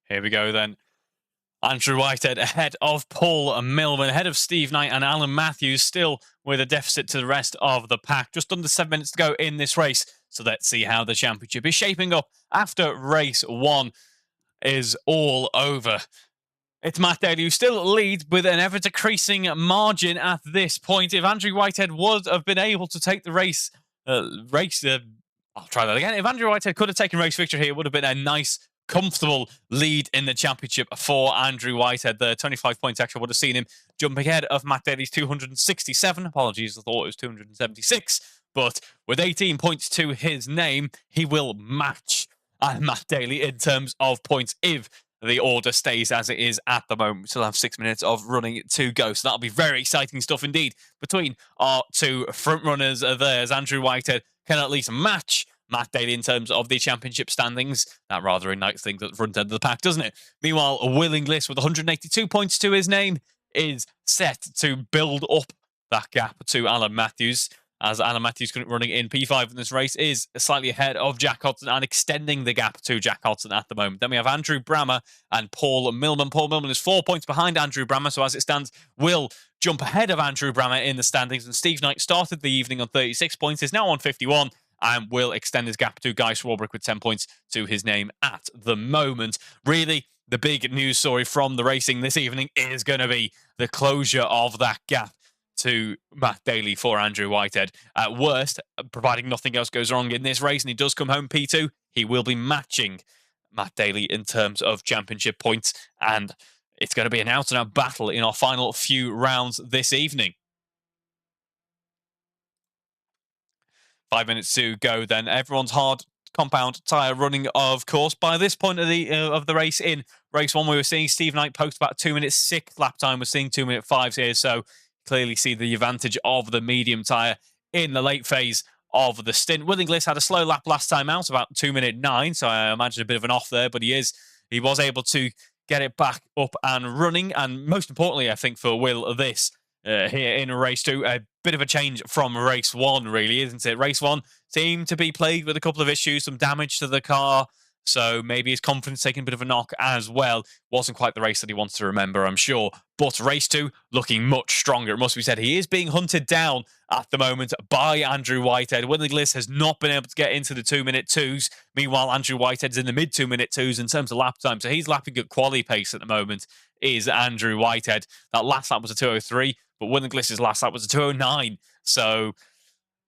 Here we go then. Andrew Whitehead ahead of Paul Millman, ahead of Steve Knight and Alan Matthews, still with a deficit to the rest of the pack. Just under 7 minutes to go in this race. So let's see how the championship is shaping up after race 1 is all over. It's Matt Daly who still leads with an ever-decreasing margin at this point. If Andrew Whitehead would have been able to take the race, I'll try that again. If Andrew Whitehead could have taken race victory here, it would have been a nice, comfortable lead in the championship for Andrew Whitehead. The 25 points extra would have seen him jumping ahead of Matt Daly's 267. Apologies, I thought it was 276. But with 18 points to his name, he will match Matt Daly in terms of points if the order stays as it is at the moment. We still have 6 minutes of running to go. So that'll be very exciting stuff indeed between our two front runners there, as Andrew Whitehead can at least match Matt Daly in terms of the championship standings. That rather ignites things at the front end of the pack, doesn't it? Meanwhile, Will Inglis with 182 points to his name is set to build up that gap to Alan Matthews, as Alan Matthews running in P5 in this race is slightly ahead of Jack Hodson and extending the gap to Jack Hodson at the moment. Then we have Andrew Brammer and Paul Millman. Paul Millman is 4 points behind Andrew Brammer, so as it stands, will jump ahead of Andrew Brammer in the standings. And Steve Knight started the evening on 36 points, is now on 51, and will extend his gap to Guy Swarbrick with 10 points to his name at the moment. Really, the big news story from the racing this evening is going to be the closure of that gap to Matt Daly for Andrew Whitehead. At worst, providing nothing else goes wrong in this race and he does come home P2, he will be matching Matt Daly in terms of championship points, and it's going to be an out-and-out battle in our final few rounds this evening. 5 minutes to go then. Everyone's hard compound tyre running, of course. By this point of the race in race 1, we were seeing Steve Knight post about 2 minutes 6 lap time. We're seeing 2 minute 5s here, so clearly see the advantage of the medium tyre in the late phase of the stint. Will Inglis had a slow lap last time out, about 2 minute 9, so I imagine a bit of an off there, but he was able to get it back up and running. And most importantly, I think for Will, this here in race 2, a bit of a change from race 1, really, isn't it? Race 1 seemed to be plagued with a couple of issues, some damage to the car, so maybe his confidence taking a bit of a knock as well. Wasn't quite the race that he wants to remember, I'm sure. But race 2 looking much stronger. It must be said, he is being hunted down at the moment by Andrew Whitehead. Will Inglis has not been able to get into the 2 minute 2s. Meanwhile, Andrew Whitehead's in the mid 2 minute 2s in terms of lap time. So he's lapping at quali pace at the moment, is Andrew Whitehead. That last lap was a 2:03, but Will Inglis's last lap was a 2:09. So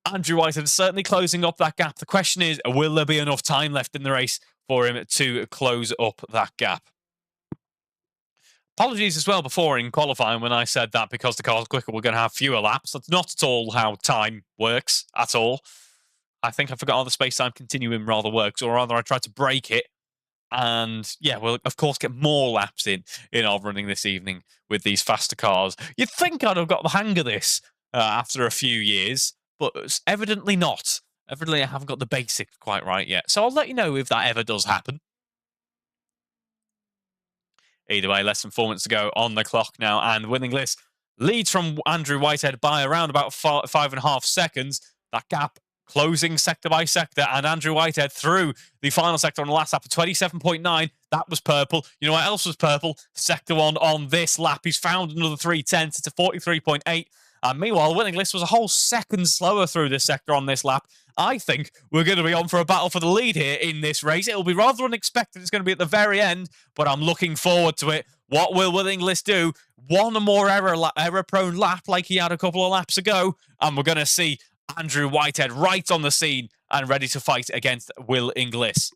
Andrew Whitehead is certainly closing up that gap. The question is, will there be enough time left in the race for him to close up that gap? Apologies as well before in qualifying when I said that because the car's quicker, we're going to have fewer laps. That's not at all how time works at all. I think I forgot how the space-time continuum rather works, or rather I tried to break it. And yeah, we'll of course get more laps in our running this evening with these faster cars. You'd think I'd have got the hang of this after a few years, but it's evidently not. Evidently, I haven't got the basics quite right yet. So I'll let you know if that ever does happen. Either way, less than 4 minutes to go on the clock now, and Will Inglis leads from Andrew Whitehead by around about 5.5 seconds. That gap closing sector by sector, and Andrew Whitehead through the final sector on the last lap of 27.9. That was purple. You know what else was purple? Sector 1 on this lap. He's found another 3/10. It's a 43.8. And meanwhile, Will Inglis was a whole second slower through this sector on this lap. I think we're going to be on for a battle for the lead here in this race. It'll be rather unexpected. It's going to be at the very end, but I'm looking forward to it. What will Inglis do? One more error-prone lap like he had a couple of laps ago, and we're going to see Andrew Whitehead right on the scene and ready to fight against Will Inglis.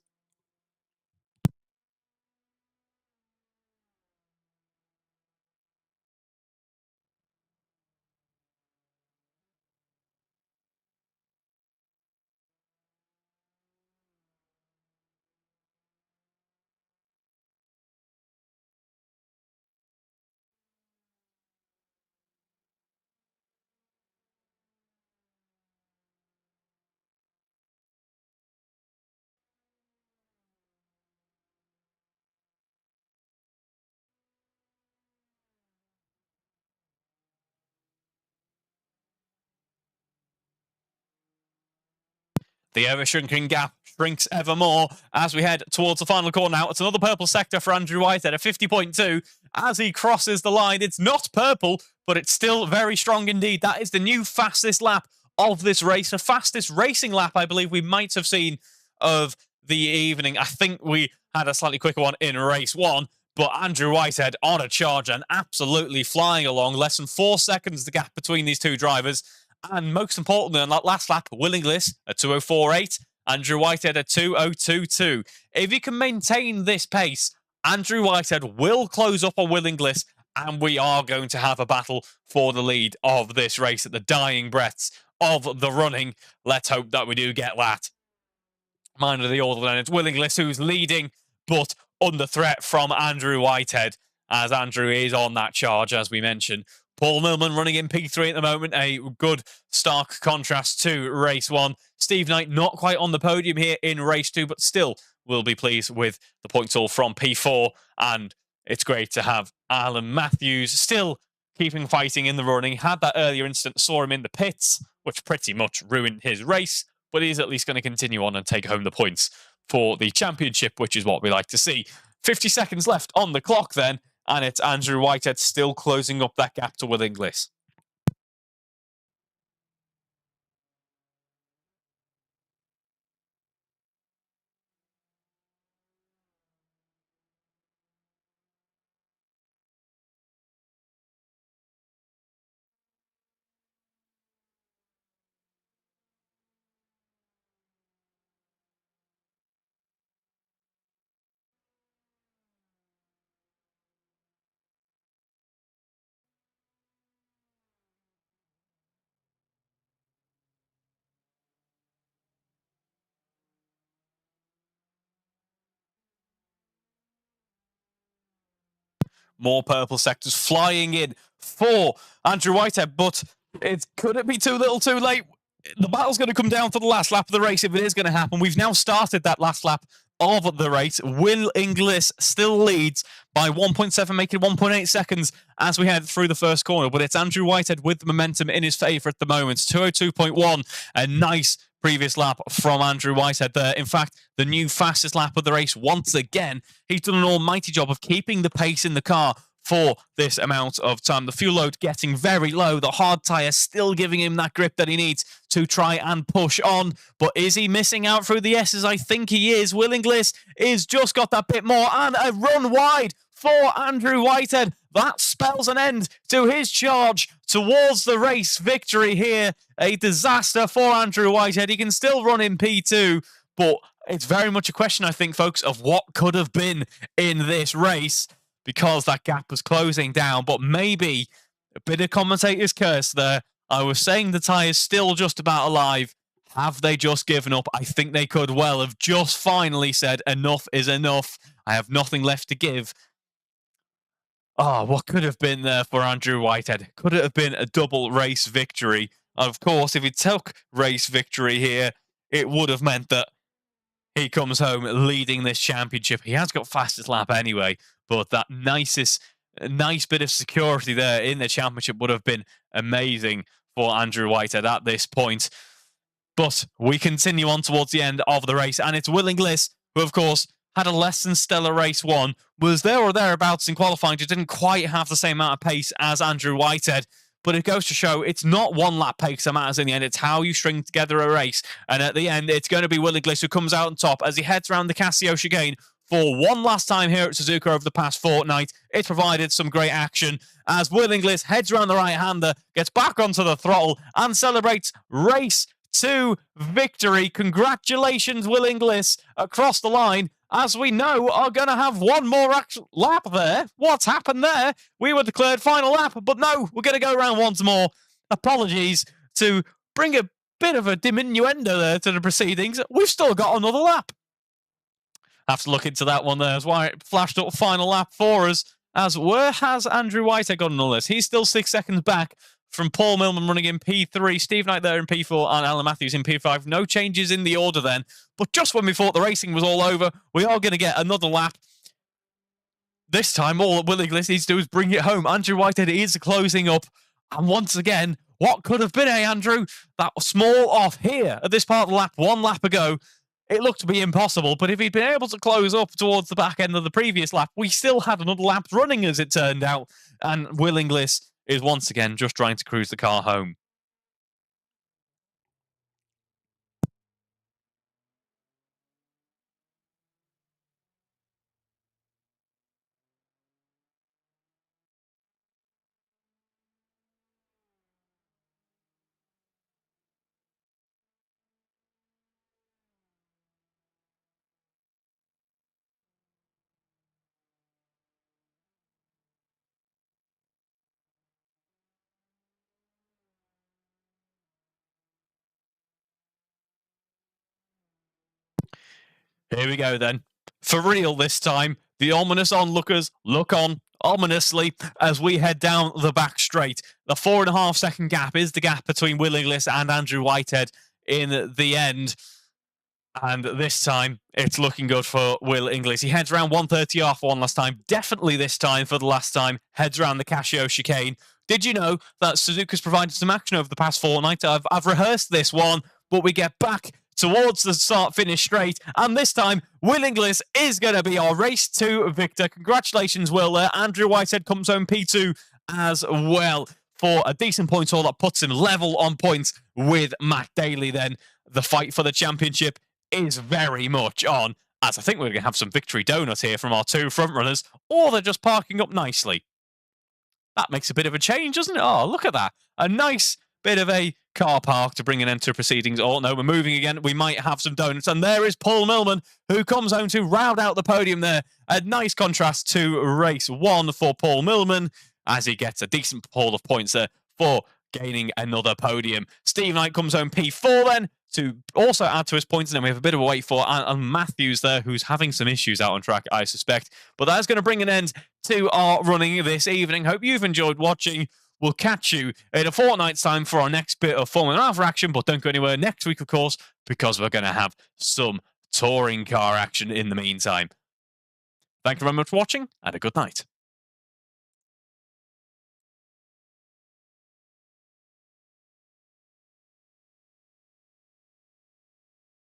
The ever-shrinking gap shrinks ever more as we head towards the final corner now. It's another purple sector for Andrew Whitehead at 50.2. As he crosses the line, it's not purple, but it's still very strong indeed. That is the new fastest lap of this race. The fastest racing lap, I believe, we might have seen of the evening. I think we had a slightly quicker one in race 1, but Andrew Whitehead on a charge and absolutely flying along. Less than 4 seconds the gap between these two drivers. And most importantly, on that last lap, Will Inglis at 2:04.8, Andrew Whitehead at 2:02.2. If he can maintain this pace, Andrew Whitehead will close up on Will Inglis, and we are going to have a battle for the lead of this race at the dying breaths of the running. Let's hope that we do get that. Mind of the order then, it's Will Inglis who's leading, but under threat from Andrew Whitehead, as Andrew is on that charge, as we mentioned. Paul Millman running in P3 at the moment, a good stark contrast to race 1. Steve Knight not quite on the podium here in race 2, but still will be pleased with the points all from P4. And it's great to have Alan Matthews still keeping fighting in the running. Had that earlier incident, saw him in the pits, which pretty much ruined his race, but he's at least going to continue on and take home the points for the championship, which is what we like to see. 50 seconds left on the clock then, and it's Andrew Whitehead still closing up that gap to Will Inglis. More purple sectors flying in for Andrew Whitehead, but could it be too little too late? The battle's going to come down to the last lap of the race if it is going to happen. We've now started that last lap of the race. Will Inglis still leads by 1.7, making 1.8 seconds as we head through the first corner, but it's Andrew Whitehead with the momentum in his favour at the moment. 2:02.1, a nice previous lap from Andrew Whitehead there. In fact, the new fastest lap of the race once again. He's done an almighty job of keeping the pace in the car for this amount of time. The fuel load getting very low. The hard tyre still giving him that grip that he needs to try and push on. But is he missing out through the S's? I think he is. Will Inglis is just got that bit more, and a run wide for Andrew Whitehead. That spells an end to his charge towards the race victory here. A disaster for Andrew Whitehead. He can still run in P2, but it's very much a question, I think, folks, of what could have been in this race, because that gap was closing down. But maybe a bit of commentator's curse there. I was saying the tyre's still just about alive. Have they just given up? I think they could well have just finally said, enough is enough. I have nothing left to give. Oh, what could have been there for Andrew Whitehead? Could it have been a double race victory? Of course, if he took race victory here, it would have meant that he comes home leading this championship. He has got fastest lap anyway, but that nice bit of security there in the championship would have been amazing for Andrew Whitehead at this point. But we continue on towards the end of the race, and it's Will Inglis, who, of course, had a less than stellar race 1, was there or thereabouts in qualifying, just didn't quite have the same amount of pace as Andrew Whitehead. But it goes to show it's not one lap pace that matters in the end. It's how you string together a race. And at the end, it's going to be Will Inglis who comes out on top as he heads around the Casio chicane for one last time here at Suzuka over the past fortnight. It's provided some great action as Will Inglis heads around the right-hander, gets back onto the throttle and celebrates race 2 victory. Congratulations, Will Inglis, across the line. As we know, are going to have one more lap there. What's happened there? We were declared final lap, but no, we're going to go around once more. Apologies to bring a bit of a diminuendo there to the proceedings. We've still got another lap. Have to look into that one there as why it flashed up final lap for us. As where has Andrew Whitehead got on all this? He's still 6 seconds back from Paul Millman running in P3, Steve Knight there in P4, and Alan Matthews in P5. No changes in the order then. But just when we thought the racing was all over, we are going to get another lap. This time, all that Will Inglis needs to do is bring it home. Andrew Whitehead is closing up. And once again, What could have been, Andrew? That small off here at this part of the lap, 1 lap ago, it looked to be impossible, but if he'd been able to close up towards the back end of the previous lap, we still had another lap running, as it turned out, and Will Inglis is once again just trying to cruise the car home. Here we go then. For real this time, the ominous onlookers look on ominously as we head down the back straight. The 4.5 second gap is the gap between Will Inglis and Andrew Whitehead in the end. And this time, it's looking good for Will Inglis. He heads around 130 off one last time. Definitely this time for the last time. Heads around the Casio chicane. Did you know that Suzuka's provided some action over the past fortnight? I've rehearsed this one, but we get back towards the start-finish straight. And this time, Will Inglis is going to be our race 2 victor. Congratulations, Will. Andrew Whitehead comes home P2 as well for a decent point haul that puts him level on points with Matt Daly then. The fight for the championship is very much on, as I think we're going to have some victory donuts here from our 2 frontrunners, or they're just parking up nicely. That makes a bit of a change, doesn't it? Oh, look at that. A nice bit of a car park to bring an end to proceedings. Oh, no, we're moving again. We might have some donuts. And there is Paul Millman, who comes home to round out the podium there. A nice contrast to race 1 for Paul Millman, as he gets a decent haul of points there for gaining another podium. Steve Knight comes home P4 then, to also add to his points. And then we have a bit of a wait for Matthews there, who's having some issues out on track, I suspect. But that's going to bring an end to our running this evening. Hope you've enjoyed watching. We'll catch you in a fortnight's time for our next bit of Formula Alpha action. But don't go anywhere next week, of course, because we're going to have some touring car action in the meantime. Thank you very much for watching, and a good night.